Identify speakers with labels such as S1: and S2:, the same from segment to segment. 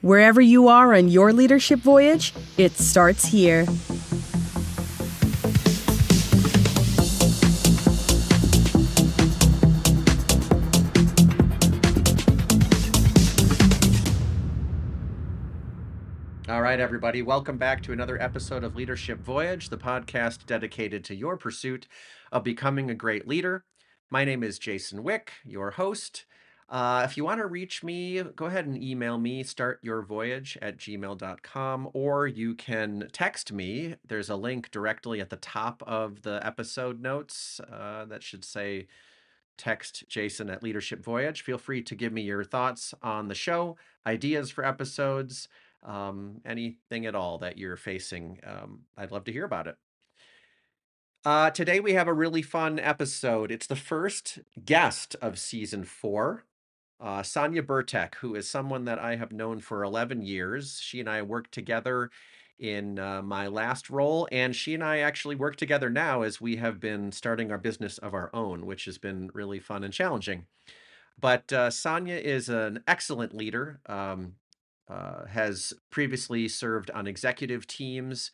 S1: Wherever you are on your leadership voyage, it starts here.
S2: All right, everybody, welcome back to another episode of Leadership Voyage, the podcast dedicated to your pursuit of becoming a great leader. My name is Jason Wick, your host. If you want to reach me, go ahead and email me, startyourvoyage@gmail.com, or you can text me. There's a link directly at the top of the episode notes that should say text Jason at Leadership Voyage. Feel free to give me your thoughts on the show, ideas for episodes, anything at all that you're facing. I'd love to hear about it. Today we have a really fun episode. It's the first guest of season 4, Sonia Bertek, who is someone that I have known for 11 years. She and I worked together in my last role, and she and I actually work together now as we have been starting our business of our own, which has been really fun and challenging. But Sonia is an excellent leader, has previously served on executive teams,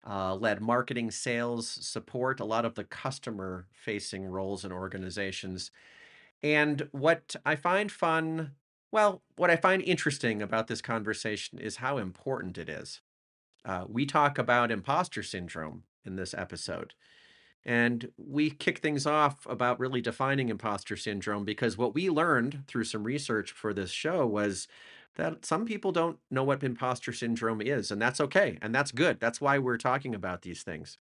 S2: led marketing, sales, support, a lot of the customer-facing roles in organizations. And what I find interesting about this conversation is how important it is. We talk about imposter syndrome in this episode. And we kick things off about really defining imposter syndrome because what we learned through some research for this show was that some people don't know what imposter syndrome is, and that's okay, and that's good. That's why we're talking about these things.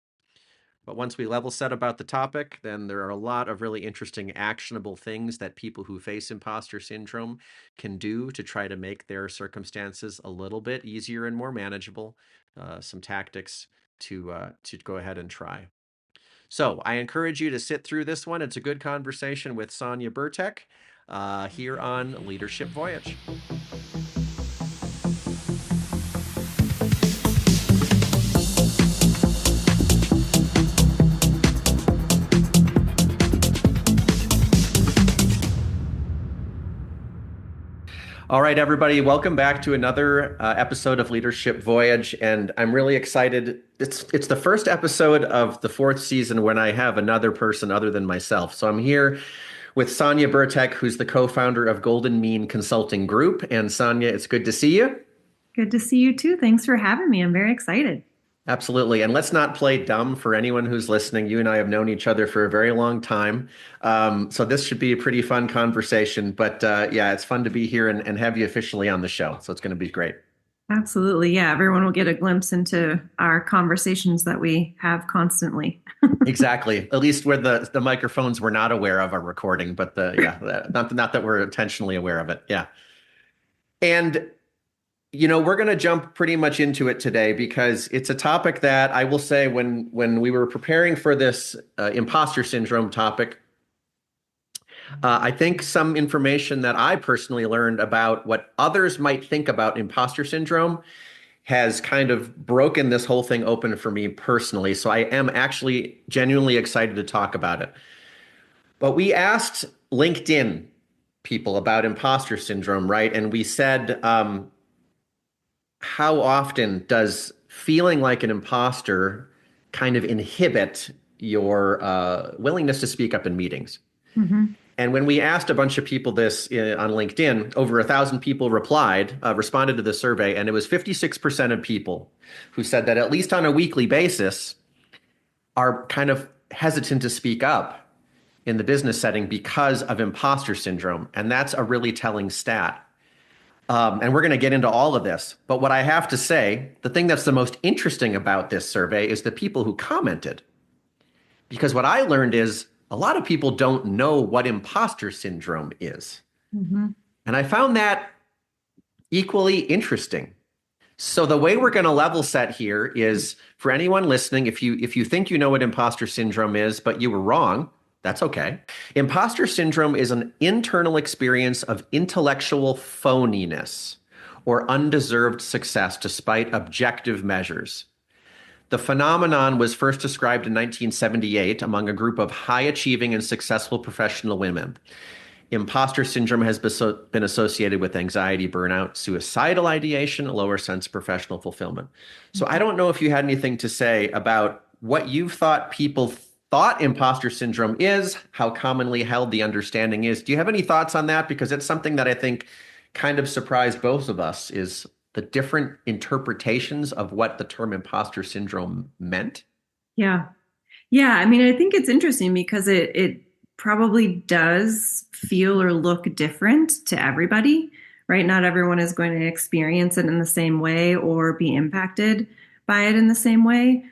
S2: But once we level set about the topic, then there are a lot of really interesting, actionable things that people who face imposter syndrome can do to try to make their circumstances a little bit easier and more manageable. Some tactics to go ahead and try. So I encourage you to sit through this one. It's a good conversation with Sonia Bertek here on Leadership Voyage. All right, everybody, welcome back to another episode of Leadership Voyage, and I'm really excited. It's the first episode of the 4th season when I have another person other than myself. So I'm here with Sonia Bertek, who's the co-founder of Golden Mean Consulting Group. And Sonia, it's good to see you.
S3: Good to see you too. Thanks for having me. I'm very excited.
S2: Absolutely. And let's not play dumb for anyone who's listening. You and I have known each other for a very long time. So this should be a pretty fun conversation. But yeah, it's fun to be here and have you officially on the show. So it's going to be great.
S3: Absolutely. Yeah. Everyone will get a glimpse into our conversations that we have constantly.
S2: Exactly. At least where the microphones we're not aware of are recording, but not that we're intentionally aware of it. Yeah. And we're going to jump pretty much into it today because it's a topic that I will say when we were preparing for this imposter syndrome topic, I think some information that I personally learned about what others might think about imposter syndrome has kind of broken this whole thing open for me personally. So I am actually genuinely excited to talk about it. But we asked LinkedIn people about imposter syndrome, right? And we said, how often does feeling like an imposter kind of inhibit your willingness to speak up in meetings? Mm-hmm. And when we asked a bunch of people this on LinkedIn, over 1,000 people responded to the survey, and it was 56% of people who said that at least on a weekly basis are kind of hesitant to speak up in the business setting because of imposter syndrome. And that's a really telling stat. And we're going to get into all of this. But what I have to say, the thing that's the most interesting about this survey is the people who commented. Because what I learned is a lot of people don't know what imposter syndrome is. Mm-hmm. And I found that equally interesting. So the way we're going to level set here is for anyone listening, if you think you know what imposter syndrome is, but you were wrong, that's okay. Imposter syndrome is an internal experience of intellectual phoniness or undeserved success despite objective measures. The phenomenon was first described in 1978 among a group of high-achieving and successful professional women. imposter syndrome has been associated with anxiety, burnout, suicidal ideation, a lower sense of professional fulfillment. So I don't know if you had anything to say about what you thought people thought imposter syndrome is, how commonly held the understanding is. Do you have any thoughts on that? Because it's something that I think kind of surprised both of us, is the different interpretations of what the term imposter syndrome meant.
S3: Yeah. Yeah. I mean, I think it's interesting because it probably does feel or look different to everybody, right? Not everyone is going to experience it in the same way or be impacted by it in the same way.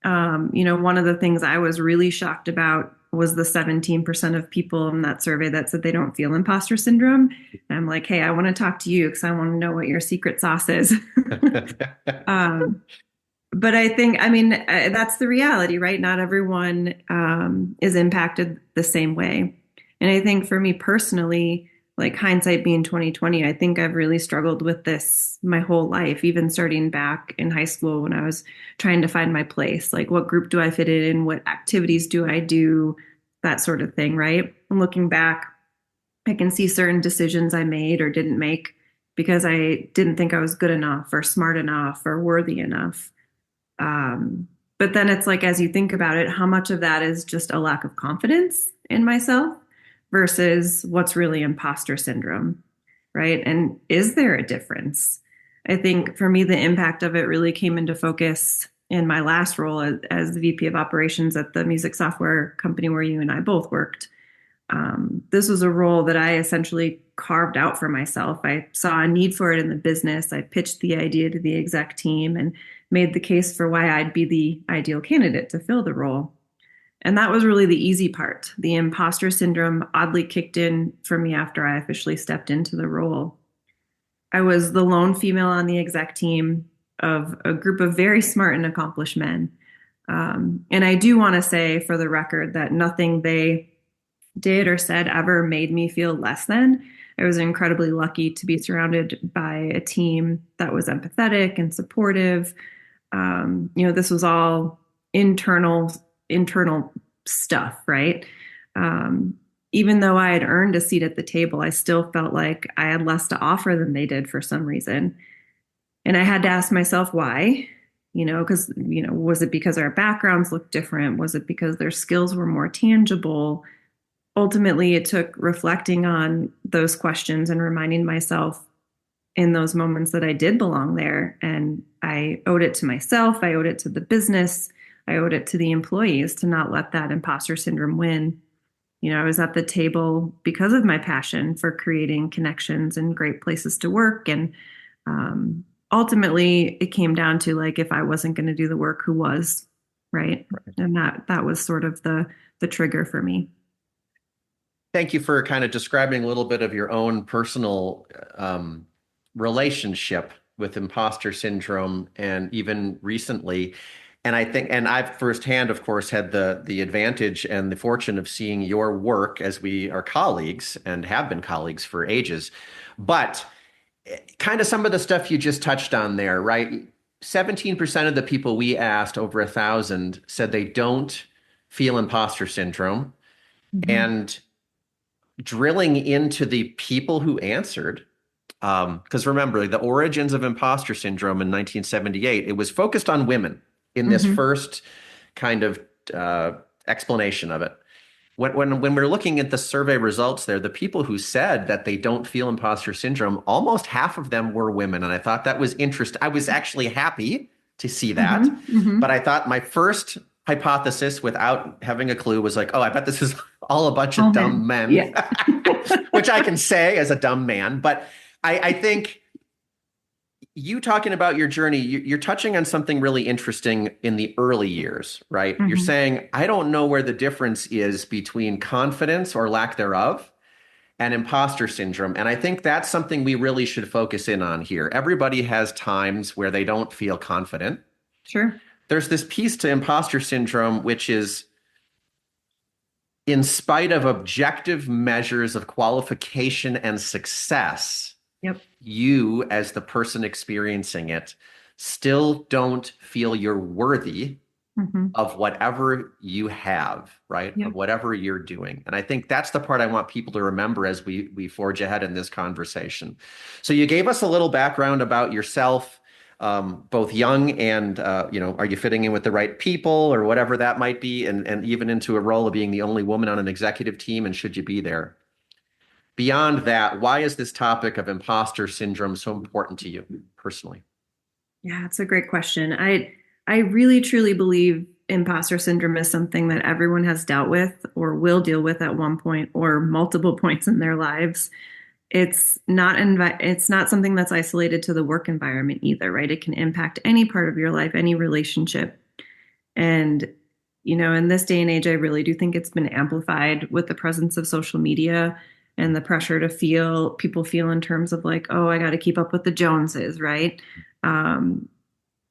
S3: One of the things I was really shocked about was the 17% of people in that survey that said they don't feel imposter syndrome. And I'm like, hey, I want to talk to you because I want to know what your secret sauce is. But I think, I mean, that's the reality, right? Not everyone is impacted the same way. And I think for me personally, like hindsight being 2020, I think I've really struggled with this my whole life, even starting back in high school when I was trying to find my place. Like, what group do I fit in? What activities do I do? That sort of thing, right? And looking back, I can see certain decisions I made or didn't make because I didn't think I was good enough or smart enough or worthy enough. But then it's like, as you think about it, how much of that is just a lack of confidence in myself versus what's really imposter syndrome, right? And is there a difference? I think for me, the impact of it really came into focus in my last role as the VP of operations at the music software company where you and I both worked. This was a role that I essentially carved out for myself. I saw a need for it in the business. I pitched the idea to the exec team and made the case for why I'd be the ideal candidate to fill the role. And that was really the easy part. The imposter syndrome oddly kicked in for me after I officially stepped into the role. I was the lone female on the exec team of a group of very smart and accomplished men. And I do want to say for the record that nothing they did or said ever made me feel less than. I was incredibly lucky to be surrounded by a team that was empathetic and supportive. This was all internal stuff, right? Even though I had earned a seat at the table, I still felt like I had less to offer than they did for some reason. And I had to ask myself why, because, was it because our backgrounds looked different? Was it because their skills were more tangible? Ultimately, it took reflecting on those questions and reminding myself in those moments that I did belong there. And I owed it to myself. I owed it to the business. I owed it to the employees to not let that imposter syndrome win. I was at the table because of my passion for creating connections and great places to work. And ultimately, it came down to like, if I wasn't going to do the work, who was, right? And that was sort of the trigger for me.
S2: Thank you for kind of describing a little bit of your own personal relationship with imposter syndrome, and even recently. And I think, and I've firsthand, of course, had the advantage and the fortune of seeing your work as we are colleagues and have been colleagues for ages. But kind of some of the stuff you just touched on there, right? 17% of the people we asked, over 1,000, said they don't feel imposter syndrome. Mm-hmm. And drilling into the people who answered, because remember, the origins of imposter syndrome in 1978, it was focused on women in this first kind of explanation of it. When we're looking at the survey results there, the people who said that they don't feel imposter syndrome, almost half of them were women. And I thought that was interesting. I was actually happy to see that. But I thought my first hypothesis, without having a clue, was like, oh, I bet this is all a bunch of dumb men, yeah. Which I can say as a dumb man. But I think you talking about your journey, you're touching on something really interesting in the early years, right? You're saying, I don't know where the difference is between confidence or lack thereof and imposter syndrome. And I think that's something we really should focus in on here. Everybody has times where they don't feel confident.
S3: Sure.
S2: There's this piece to imposter syndrome, which is, in spite of objective measures of qualification and success, you, as the person experiencing it, still don't feel you're worthy of whatever you have, right?
S3: Yeah.
S2: Of whatever you're doing. And I think that's the part I want people to remember as we forge ahead in this conversation. So you gave us a little background about yourself, both young and, are you fitting in with the right people or whatever that might be, and even into a role of being the only woman on an executive team, and should you be there? Beyond that, why is this topic of imposter syndrome so important to you personally?
S3: Yeah, it's a great question. I really truly believe imposter syndrome is something that everyone has dealt with or will deal with at one point or multiple points in their lives. It's not something that's isolated to the work environment either, right? It can impact any part of your life, any relationship. And in this day and age, I really do think it's been amplified with the presence of social media and the pressure people feel in terms of like, oh, I got to keep up with the Joneses, right?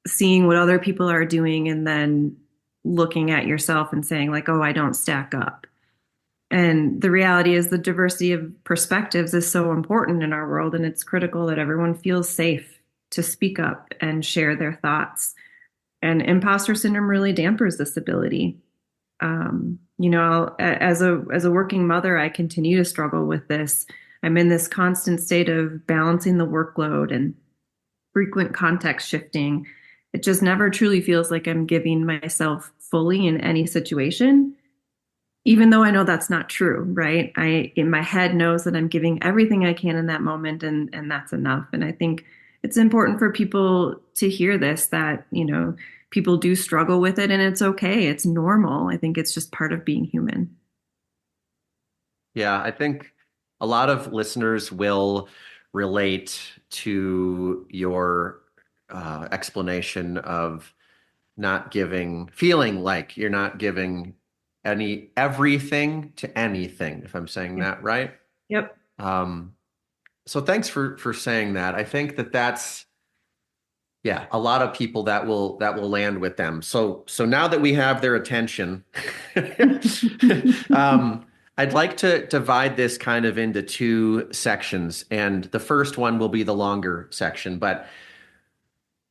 S3: Seeing what other people are doing and then looking at yourself and saying like, oh, I don't stack up. And the reality is the diversity of perspectives is so important in our world, and it's critical that everyone feels safe to speak up and share their thoughts. And imposter syndrome really dampers this ability. As a working mother, I continue to struggle with this. I'm in this constant state of balancing the workload and frequent context shifting. It just never truly feels like I'm giving myself fully in any situation, even though I know that's not true, right? I, in my head, knows that I'm giving everything I can in that moment, and that's enough. And I think it's important for people to hear this, that, people do struggle with it, and it's okay. It's normal. I think it's just part of being human.
S2: Yeah, I think a lot of listeners will relate to your explanation of feeling like you're not giving everything to anything, if I'm saying that right.
S3: Yep.
S2: So thanks for saying that. I think that's, yeah, a lot of people that will land with them. So now that we have their attention, I'd like to divide this kind of into two sections, and the first one will be the longer section, but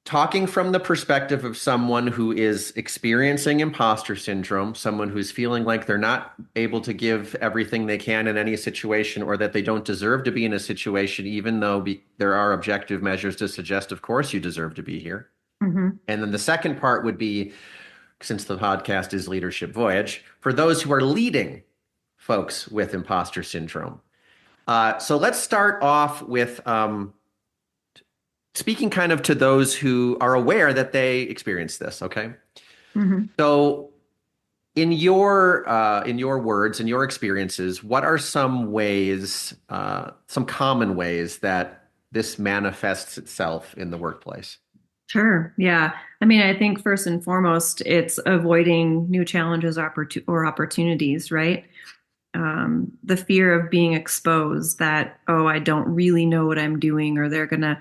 S2: talking from the perspective of someone who is experiencing imposter syndrome, someone who's feeling like they're not able to give everything they can in any situation, or that they don't deserve to be in a situation, even though there are objective measures to suggest, of course, you deserve to be here.
S3: Mm-hmm.
S2: And then the second part would be, since the podcast is Leadership Voyage, for those who are leading folks with imposter syndrome. So let's start off with speaking kind of to those who are aware that they experience this, okay?
S3: Mm-hmm.
S2: So in your words, in your experiences, what are some ways, some common ways that this manifests itself in the workplace?
S3: Sure. Yeah. I mean, I think first and foremost, it's avoiding new challenges or opportunities, right? The fear of being exposed, that, oh, I don't really know what I'm doing, or they're gonna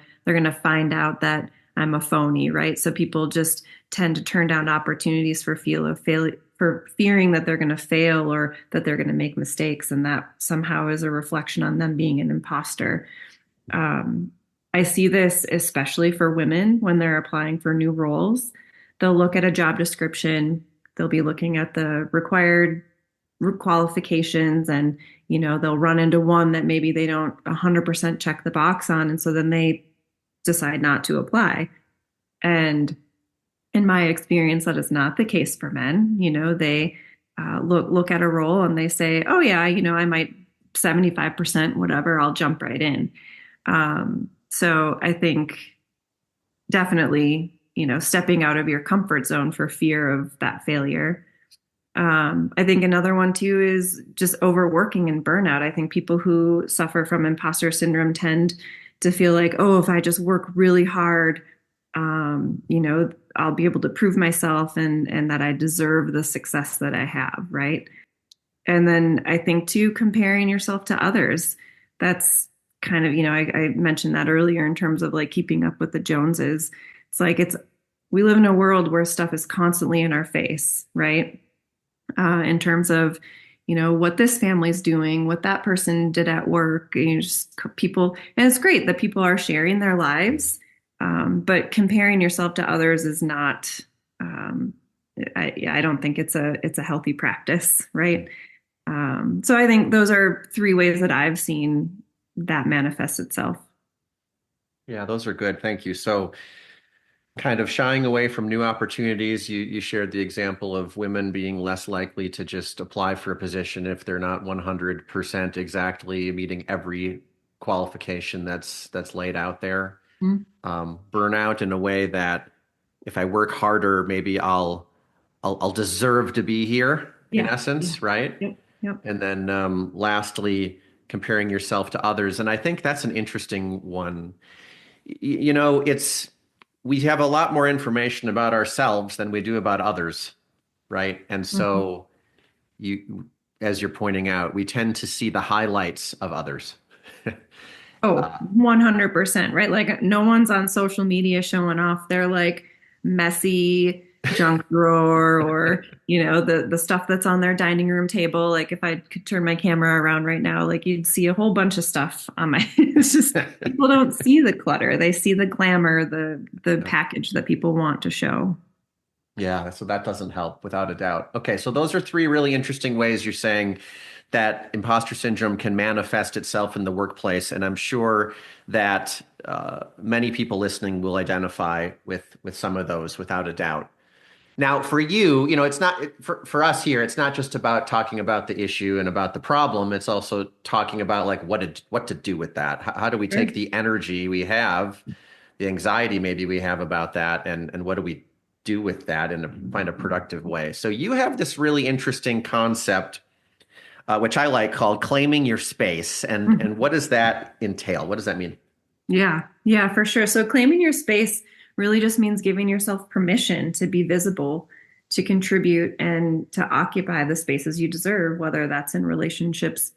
S3: find out that I'm a phony, right? So people just tend to turn down opportunities for fearing that they're going to fail or that they're going to make mistakes, and that somehow is a reflection on them being an imposter. I see this especially for women when they're applying for new roles. They'll look at a job description, they'll be looking at the required qualifications, and they'll run into one that maybe they don't 100% check the box on, and so then they decide not to apply. And in my experience, that is not the case for men. They look at a role and they say, oh yeah, I might 75%, whatever, I'll jump right in. So I think definitely, stepping out of your comfort zone for fear of that failure. I think another one too is just overworking and burnout. I think people who suffer from imposter syndrome tend to feel like, oh, if I just work really hard, I'll be able to prove myself and that I deserve the success that I have, right? And then I think too, comparing yourself to others. That's kind of, I mentioned that earlier in terms of like keeping up with the Joneses. It's like we live in a world where stuff is constantly in our face, right? In terms of, what this family's doing, what that person did at work, just people, and it's great that people are sharing their lives, but comparing yourself to others is not I don't think it's a healthy practice, right? So I think those are three ways that I've seen that manifest itself.
S2: Yeah, those are good. Thank you. So kind of shying away from new opportunities, you shared the example of women being less likely to just apply for a position if they're not 100% exactly meeting every qualification that's laid out there.
S3: Mm.
S2: Burnout in a way that if I work harder, maybe I'll deserve to be here in
S3: Yeah. Yeah.
S2: essence, right?
S3: Yep. Yep.
S2: And then lastly, comparing yourself to others. And I think that's an interesting one. You know, we have a lot more information about ourselves than we do about others, right? And
S3: Mhm.
S2: so you, as you're pointing out, we tend to see the highlights of others.
S3: Oh, 100%, right? Like no one's on social media showing off their like messy junk drawer or, the stuff that's on their dining room table. Like if I could turn my camera around right now, like you'd see a whole bunch of stuff on my it's just people don't see the clutter. They see the glamour, the package that people want to show.
S2: Yeah, so that doesn't help without a doubt. Okay, so those are three really interesting ways you're saying that imposter syndrome can manifest itself in the workplace, and I'm sure that many people listening will identify with some of those without a doubt. Now, for you, it's not for us here. It's not just about talking about the issue and about the problem. It's also talking about like what to do with that. How do we take
S3: Sure.
S2: the energy we have, the anxiety maybe we have about that, and what do we do with that and find a productive way? So you have this really interesting concept, which I like, called claiming your space. And what does that entail? What does that mean?
S3: Yeah, yeah, for sure. So claiming your space really just means giving yourself permission to be visible, to contribute, and to occupy the spaces you deserve, whether that's in relationships,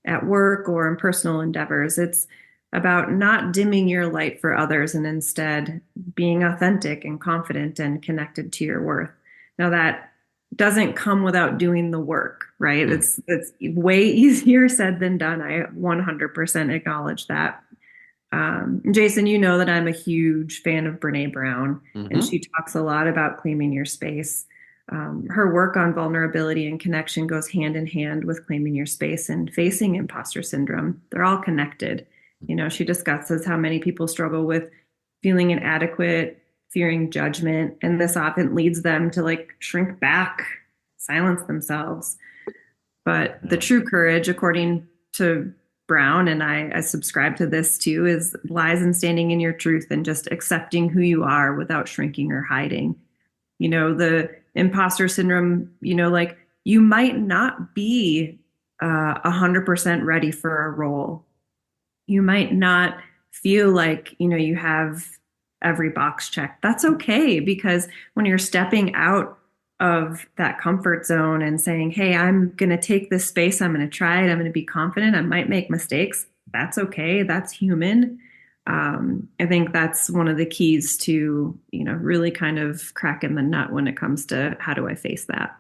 S3: at work, or in personal endeavors. It's about not dimming your light for others and instead being authentic and confident and connected to your worth. Now, that doesn't come without doing the work, right?
S2: Mm.
S3: It's way easier said than done. I 100% acknowledge that. Jason, you know that I'm a huge fan of Brene Brown, and
S2: Hmm.
S3: she talks a lot about claiming your space. Her work on vulnerability and connection goes hand in hand with claiming your space and facing imposter syndrome. They're all connected. She discusses how many people struggle with feeling inadequate, fearing judgment, and this often leads them to like shrink back, silence themselves. But the true courage, according to Brown, and I subscribe to this too, is lies in standing in your truth and just accepting who you are without shrinking or hiding. The imposter syndrome, like you might not be 100% ready for a role. You might not feel like, you have every box checked. That's okay because when you're stepping out of that comfort zone and saying, hey, I'm going to take this space, I'm going to try it, I'm going to be confident, I might make mistakes. That's okay. That's human. I think that's one of the keys to, really kind of cracking the nut when it comes to how do I face that.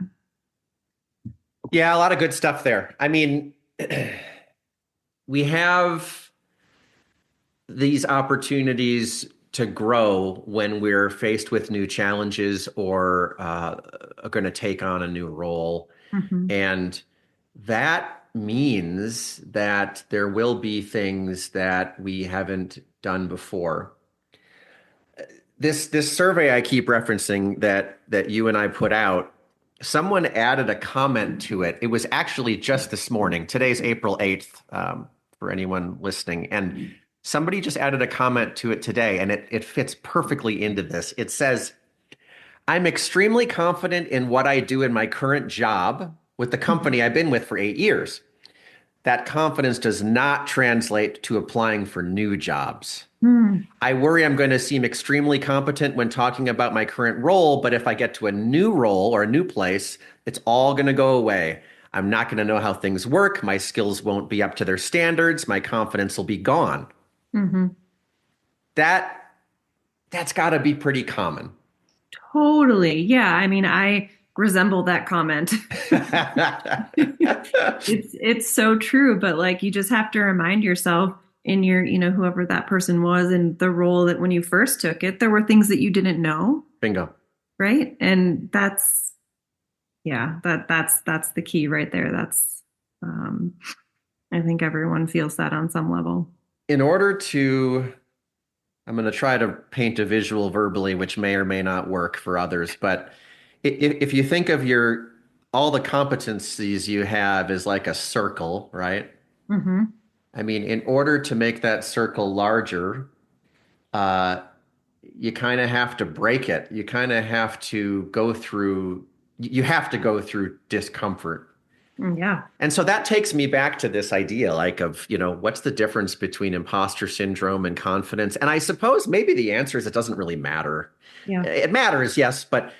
S2: Yeah, a lot of good stuff there. I mean, we have these opportunities to grow when we're faced with new challenges or are going to take on a new role.
S3: Mm-hmm.
S2: And that means that there will be things that we haven't done before. This survey I keep referencing that you and I put out, someone added a comment to it. It was actually just this morning. Today's April 8th, for anyone listening. And somebody just added a comment to it today, and it fits perfectly into this. It says, I'm extremely confident in what I do in my current job with the company I've been with for 8 years. That confidence does not translate to applying for new jobs.
S3: Mm.
S2: I worry I'm going to seem extremely competent when talking about my current role, but if I get to a new role or a new place, it's all going to go away. I'm not going to know how things work. My skills won't be up to their standards. My confidence will be gone.
S3: Mm-hmm.
S2: That's got to be pretty common.
S3: Totally. Yeah. I mean, I resemble that comment. It's so true, but like you just have to remind yourself in your, whoever that person was and the role that when you first took it, there were things that you didn't know.
S2: Bingo.
S3: right? And that's, yeah, that's the key right there. That's, I think everyone feels that on some level.
S2: In order to, I'm going to try to paint a visual verbally, which may or may not work for others, but if you think of all the competencies you have as like a circle, right?
S3: Mm-hmm.
S2: I mean, in order to make that circle larger, uh, you kind of have to break it. You kind of have to go through, you have to go through discomfort.
S3: Yeah.
S2: And so that takes me back to this idea like of, what's the difference between imposter syndrome and confidence? And I suppose maybe the answer is it doesn't really matter.
S3: Yeah.
S2: It matters, yes, but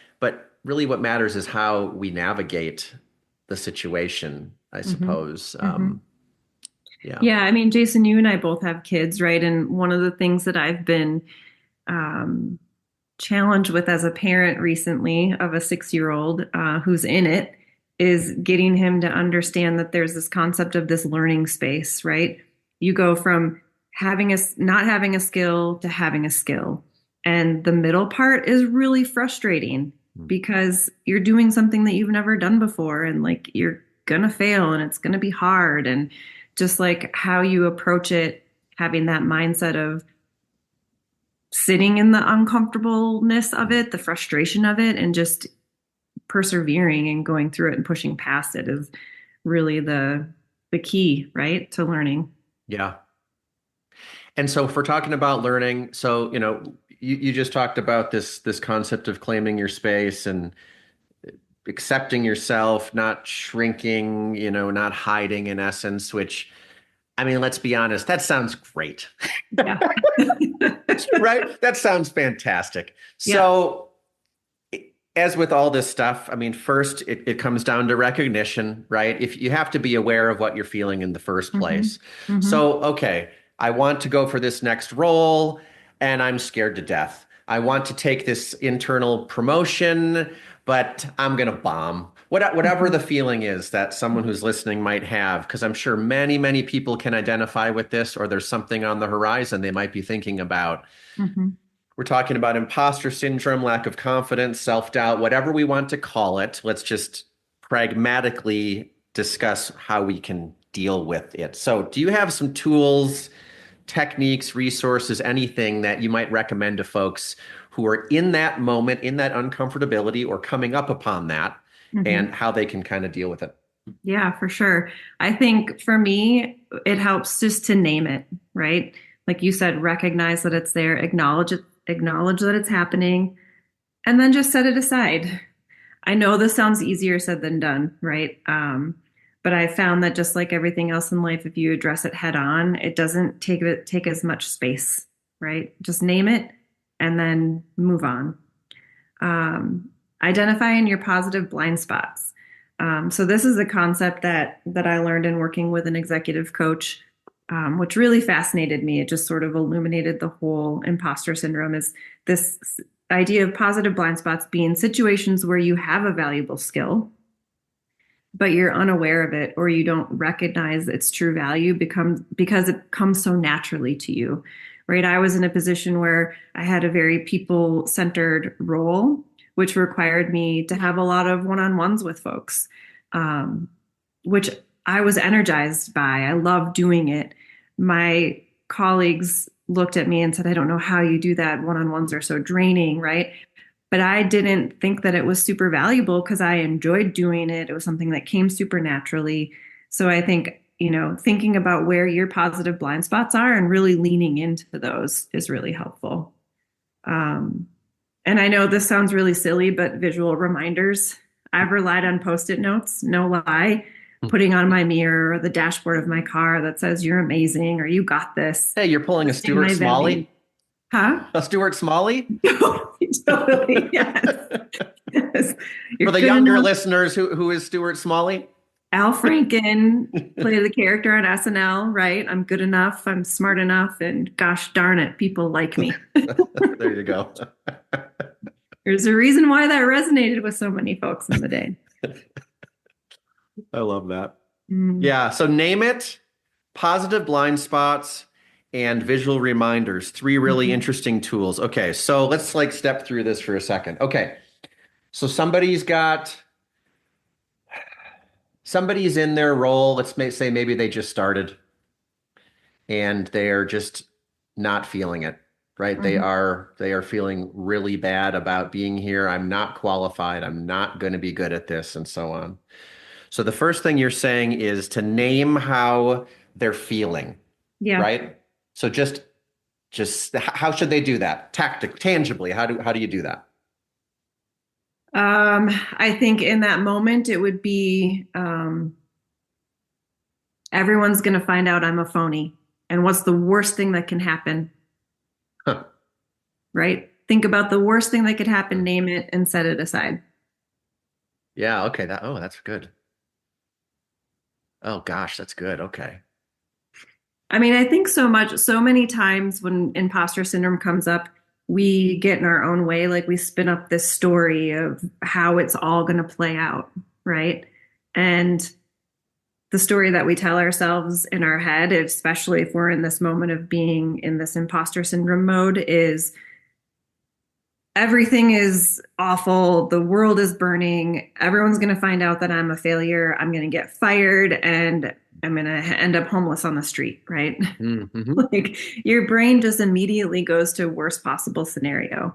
S2: really what matters is how we navigate the situation, I
S3: Mm-hmm.
S2: suppose.
S3: Mm-hmm.
S2: Yeah.
S3: Yeah. I mean, Jason, you and I both have kids, right? And one of the things that I've been um, challenged with as a parent recently of a 6-year-old who's in it is getting him to understand that there's this concept of this learning space, right? You go from not having a skill to having a skill. And the middle part is really frustrating because you're doing something that you've never done before and like you're gonna fail and it's gonna be hard. And just like how you approach it, having that mindset of sitting in the uncomfortableness of it, the frustration of it, and just persevering and going through it and pushing past it is really the key, right, to learning.
S2: Yeah. And so if we're talking about learning, so, you just talked about this concept of claiming your space and accepting yourself, not shrinking, not hiding in essence, which, I mean, let's be honest, that sounds great.
S3: Yeah.
S2: Right? That sounds fantastic.
S3: Yeah.
S2: So, as with all this stuff, I mean, first, it comes down to recognition, right? If you have to be aware of what you're feeling in the first place.
S3: Mm-hmm.
S2: So, okay, I want to go for this next role and I'm scared to death. I want to take this internal promotion, but I'm going to bomb. Whatever the feeling is that someone who's listening might have, because I'm sure many, many people can identify with this, or there's something on the horizon they might be thinking about.
S3: Mm-hmm.
S2: We're talking about imposter syndrome, lack of confidence, self-doubt, whatever we want to call it. Let's just pragmatically discuss how we can deal with it. So, do you have some tools, techniques, resources, anything that you might recommend to folks who are in that moment, in that uncomfortability, or coming up upon that, and how they can kind of deal with it?
S3: Yeah, for sure. I think for me, it helps just to name it, right? Like you said, recognize that it's there, acknowledge that it's happening, and then just set it aside. I know this sounds easier said than done, right? But I found that just like everything else in life, if you address it head on, it doesn't take as much space, right? Just name it and then move on. Identifying your positive blind spots. So this is a concept that I learned in working with an executive coach, which really fascinated me. It just sort of illuminated the whole imposter syndrome. Is this idea of positive blind spots being situations where you have a valuable skill, but you're unaware of it or you don't recognize its true value because it comes so naturally to you, right? I was in a position where I had a very people-centered role, which required me to have a lot of one-on-ones with folks, which I was energized by. I loved doing it. My colleagues looked at me and said, I don't know how you do that. One-on-ones are so draining, right? But I didn't think that it was super valuable because I enjoyed doing it. It was something that came super naturally. So I think, thinking about where your positive blind spots are and really leaning into those is really helpful. And I know this sounds really silly, but visual reminders. I've relied on Post-it notes, no lie, putting on my mirror or the dashboard of my car that says you're amazing or you got this.
S2: Hey, you're pulling a Stuart Smalley?
S3: Huh?
S2: A Stuart Smalley?
S3: Totally, yes. Yes.
S2: For the younger listeners, who is Stuart Smalley?
S3: Al Franken played the character on SNL, right? I'm good enough, I'm smart enough, and gosh darn it, people like me.
S2: There you go.
S3: There's a reason why that resonated with so many folks in the day.
S2: I love that. Yeah, so name it, positive blind spots, and visual reminders. 3 really interesting tools. Okay, so let's step through this for a second. Okay, So somebody's in their role. Say maybe they just started and they're just not feeling it, right?
S3: Mhm.
S2: They are feeling really bad about being here. I'm not qualified. I'm not going to be good at this, and so on. So the first thing you're saying is to name how they're feeling,
S3: Yeah.
S2: right? So how should they do that? Tangibly, how do you do that?
S3: I think in that moment it would be everyone's going to find out I'm a phony. And what's the worst thing that can happen,
S2: Huh.
S3: right? Think about the worst thing that could happen, name it, and set it aside.
S2: Yeah, okay. That's good. Oh gosh, that's good. Okay.
S3: I mean, I think so many times when imposter syndrome comes up, we get in our own way. Like we spin up this story of how it's all going to play out, right? And the story that we tell ourselves in our head, especially if we're in this moment of being in this imposter syndrome mode, is everything is awful. The world is burning. Everyone's going to find out that I'm a failure. I'm going to get fired and I'm going to end up homeless on the street, right?
S2: Mm-hmm.
S3: Like your brain just immediately goes to worst possible scenario.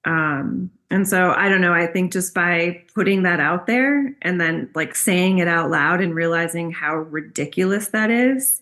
S2: Mhm.
S3: And so I don't know, I think just by putting that out there and then like saying it out loud and realizing how ridiculous that is,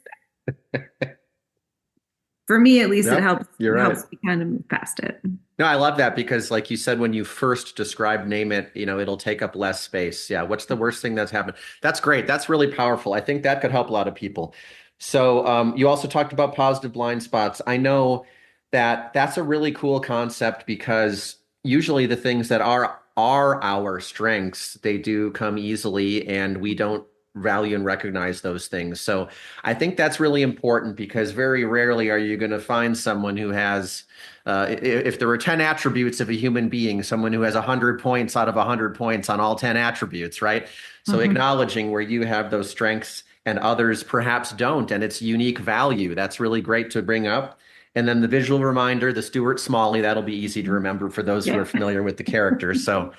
S3: for me at least, it
S2: Yep,
S3: helps
S2: you're right.
S3: helps me kind of move past it.
S2: No, I love that because, like you said, when you first describe name it, it'll take up less space. Yeah. What's the worst thing that's happened? That's great. That's really powerful. I think that could help a lot of people. So, you also talked about positive blind spots. I know that that's a really cool concept because usually the things that are our strengths, they do come easily, and we don't value and recognize those things. So, I think that's really important because very rarely are you going to find someone who has if there were 10 attributes of a human being, someone who has 100 points out of 100 points on all 10 attributes, right? So
S3: Mm-hmm.
S2: acknowledging where you have those strengths and others perhaps don't, and its unique value, that's really great to bring up. And then the visual reminder, the Stuart Smalley, that'll be easy to remember for those who
S3: Yeah.
S2: are familiar with the characters. So,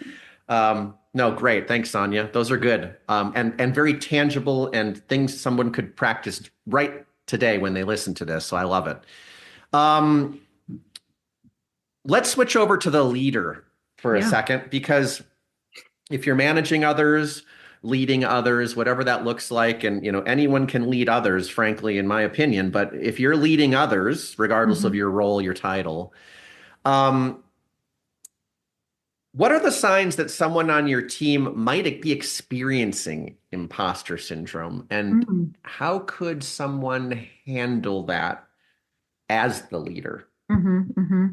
S2: no, great. Thanks, Sonia. Those are good. And very tangible and things someone could practice right today when they listen to this. So I love it. Um, Let's switch over to the leader for a
S3: Yeah.
S2: second, because if you're managing others, leading others, whatever that looks like, and anyone can lead others, frankly, in my opinion, but if you're leading others, regardless
S3: Mm-hmm.
S2: of your role, your title, um, what are the signs that someone on your team might be experiencing imposter syndrome, and
S3: Mm-hmm.
S2: how could someone handle that as the leader?
S3: Mm-hmm. Mm-hmm.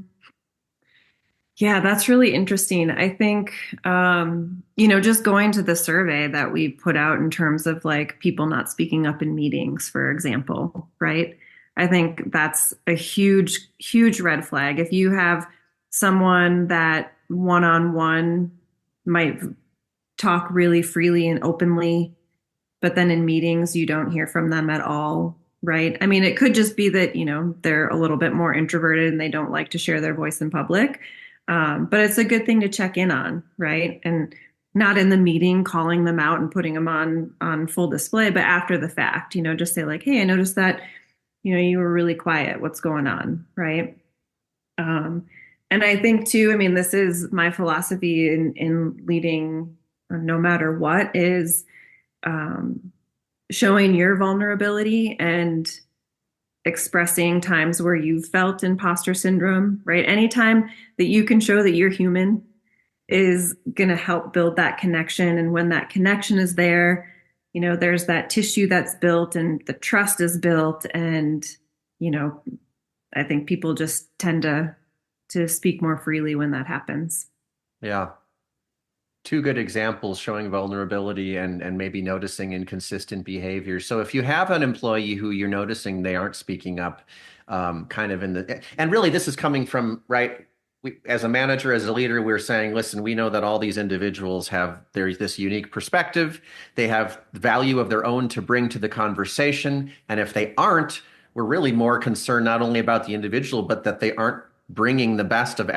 S3: Yeah, that's really interesting. I think, just going to the survey that we put out in terms of like people not speaking up in meetings, for example, right? I think that's a huge, huge red flag. If you have someone that one on one might talk really freely and openly, but then in meetings, you don't hear from them at all, right? I mean, it could just be that, they're a little bit more introverted and they don't like to share their voice in public. But it's a good thing to check in on, right? And not in the meeting calling them out and putting them on full display, but after the fact, just say like, hey, I noticed that, you were really quiet. What's going on, right? Um, and I think too, I mean, this is my philosophy in leading, no matter what, is um, showing your vulnerability and expressing times where you've felt imposter syndrome, right? Anytime that you can show that you're human is going to help build that connection. And when that connection is there, there's that tissue that's built and the trust is built. And, you know, I think people just tend to speak more freely when that happens.
S2: Yeah. Two good examples showing vulnerability and maybe noticing inconsistent behavior. So if you have an employee who you're noticing they aren't speaking up, kind of and really this is coming from, right? As a manager, as a leader, we're saying, listen, we know that all these individuals there's this unique perspective. They have value of their own to bring to the conversation. And if they aren't, we're really more concerned not only about the individual, but that they aren't bringing the best of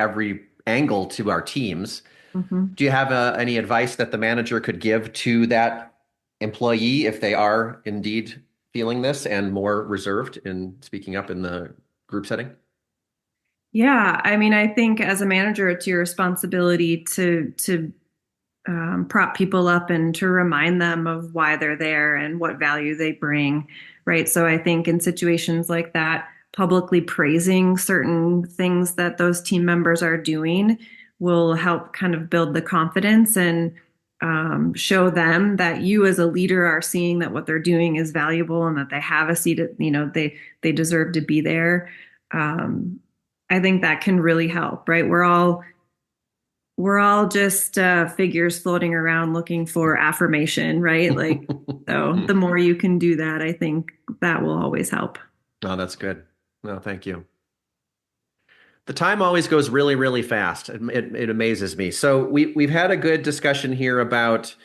S2: angle to our teams.
S3: Mm-hmm.
S2: Do you have any advice that the manager could give to that employee if they are indeed feeling this and more reserved in speaking up in the group setting?
S3: Yeah, I mean, I think as a manager, it's your responsibility to prop people up and to remind them of why they're there and what value they bring, right? So I think in situations like that, publicly praising certain things that those team members are doing will help kind of build the confidence and show them that you as a leader are seeing that what they're doing is valuable and that they have a seat at, they deserve to be there. Um, I think that can really help, right? We're all just figures floating around looking for affirmation, right? Like, so the more you can do that, I think that will always help.
S2: Oh, that's good. No, thank you. The time always goes really, really fast. It amazes me. So we've had a good discussion here about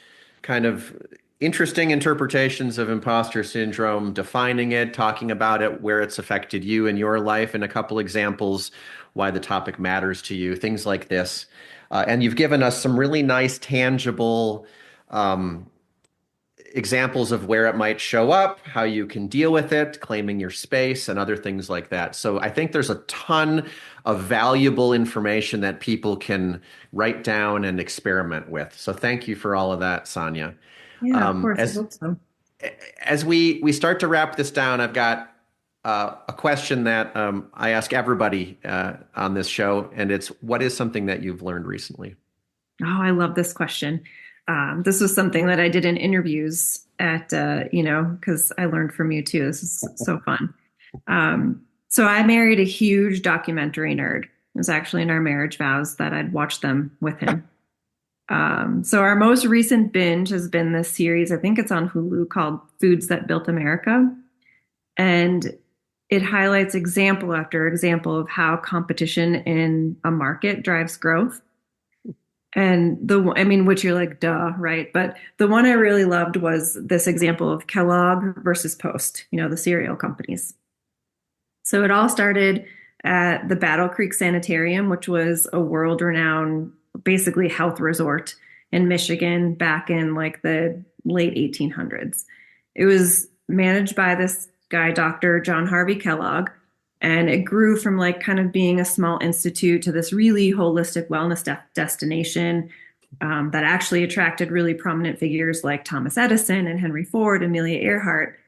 S2: kind of interesting interpretations of imposter syndrome, defining it, talking about it, where it's affected you in your life, and a couple examples why the topic matters to you, things like this. And you've given us some really nice, tangible examples of where it might show up, how you can deal with it, claiming your space, and other things like that. So I think there's a ton of valuable information that people can write down and experiment with. So thank you for all of that, Sonia.
S3: Yeah, of course. I hope so.
S2: As we start to wrap this down, I've got a question that I ask everybody on this show, and it's, what is something that you've learned recently?
S3: Oh, I love this question. This was something that I did in interviews at, because I learned from you too. This is so fun. So I married a huge documentary nerd. It was actually in our marriage vows that I'd watch them with him. So our most recent binge has been this series, I think it's on Hulu, called Foods That Built America. And it highlights example after example of how competition in a market drives growth. And which you're like, duh, right? But the one I really loved was this example of Kellogg versus Post, the cereal companies. So it all started at the Battle Creek Sanitarium, which was a world-renowned, basically health resort in Michigan back in like the late 1800s. It was managed by this guy, Dr. John Harvey Kellogg. And it grew from like kind of being a small institute to this really holistic wellness destination that actually attracted really prominent figures like Thomas Edison and Henry Ford, Amelia Earhart.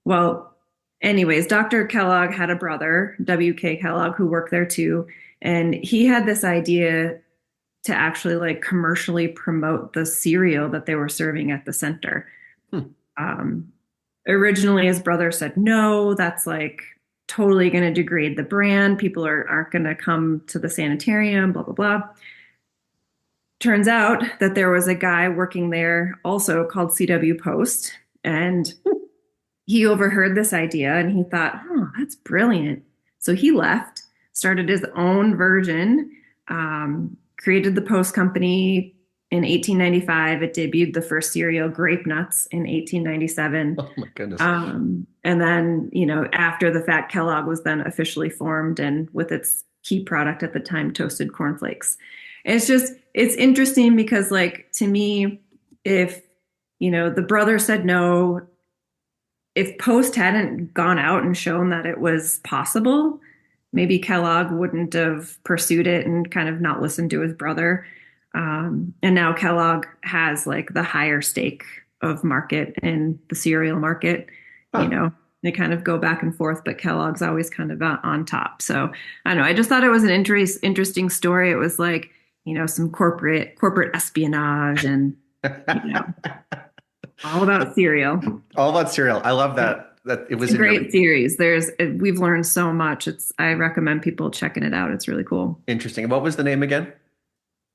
S3: Well, anyways, Dr. Kellogg had a brother, W.K. Kellogg, who worked there too. And he had this idea to actually like commercially promote the cereal that they were serving at the center. Originally, his brother said, no, that's like totally going to degrade the brand. People aren't going to come to the sanitarium, blah, blah, blah. Turns out that there was a guy working there also called C.W. Post, and he overheard this idea and he thought, oh, that's brilliant. So he left, started his own version, created the Post Company. In 1895, it debuted the first cereal, Grape Nuts, in 1897.
S2: Oh my goodness.
S3: And then, after the fact, Kellogg was then officially formed, and with its key product at the time, toasted cornflakes. And it's interesting because, like, to me, if, the brother said no, if Post hadn't gone out and shown that it was possible, maybe Kellogg wouldn't have pursued it and kind of not listened to his brother. And now Kellogg has like the higher stake of market in the cereal market. They kind of go back and forth, but Kellogg's always kind of on top. So I don't know. I just thought it was an interesting story. It was like, some corporate espionage and, all about cereal.
S2: All about cereal. I love that. That it was
S3: a great series. We've learned so much. I recommend people checking it out. It's really cool.
S2: Interesting. What was the name again?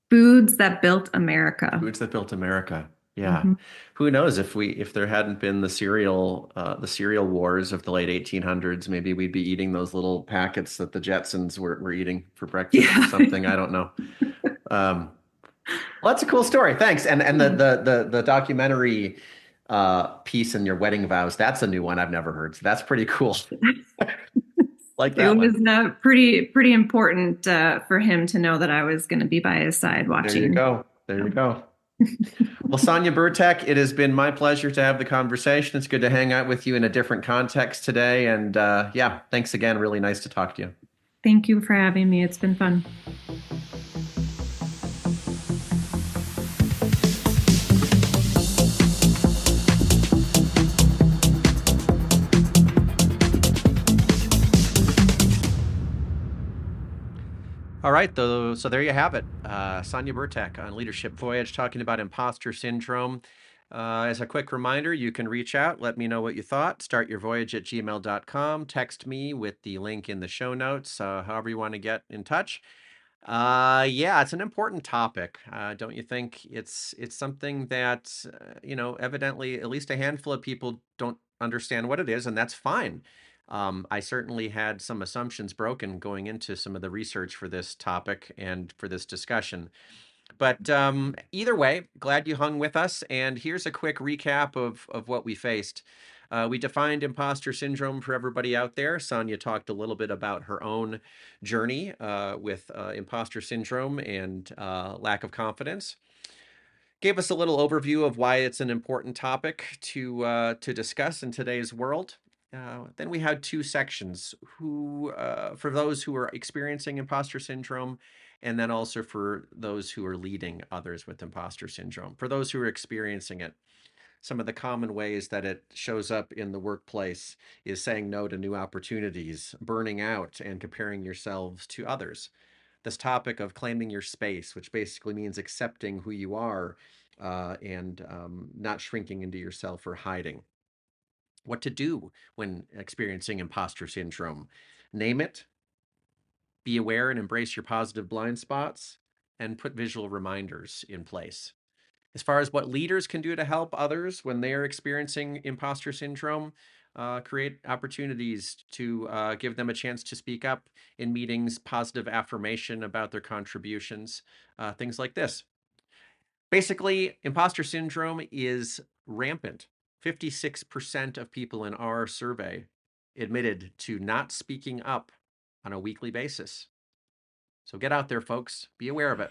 S3: Foods That Built America.
S2: Foods That Built America. Yeah.
S3: Mm-hmm.
S2: Who knows if there hadn't been the cereal wars of the late 1800s, maybe we'd be eating those little packets that the Jetsons were eating for breakfast or something. I don't know. Well, that's a cool story. Thanks. And the documentary piece in your wedding vows, that's a new one I've never heard. So that's pretty cool. Like
S3: It
S2: that
S3: was
S2: one.
S3: pretty important for him to know that I was going to be by his side
S2: There you
S3: watching.
S2: go. There you go. Well, Sonia Bertek, it has been my pleasure to have the conversation. It's good to hang out with you in a different context today. And yeah, thanks again. Really nice to talk to you.
S3: Thank you for having me. It's been fun.
S2: All right, though. So there you have it. Sonia Bertek on Leadership Voyage talking about imposter syndrome. As a quick reminder, you can reach out, let me know what you thought. Startyourvoyage@gmail.com. Text me with the link in the show notes, however you want to get in touch. Yeah, it's an important topic. Don't you think? It's something that, evidently at least a handful of people don't understand what it is, and that's fine. I certainly had some assumptions broken going into some of the research for this topic and for this discussion. But either way, glad you hung with us. And here's a quick recap of what we faced. We defined imposter syndrome for everybody out there. Sonia talked a little bit about her own journey with imposter syndrome and lack of confidence. Gave us a little overview of why it's an important topic to discuss in today's world. Then we had two sections for those who are experiencing imposter syndrome, and then also for those who are leading others with imposter syndrome. For those who are experiencing it, some of the common ways that it shows up in the workplace is saying no to new opportunities, burning out, and comparing yourselves to others. This topic of claiming your space, which basically means accepting who you are and not shrinking into yourself or hiding. What to do when experiencing imposter syndrome? Name it, be aware and embrace your positive blind spots, and put visual reminders in place. As far as what leaders can do to help others when they are experiencing imposter syndrome, create opportunities to give them a chance to speak up in meetings, positive affirmation about their contributions, things like this. Basically, imposter syndrome is rampant. 56% of people in our survey admitted to not speaking up on a weekly basis. So get out there, folks. Be aware of it.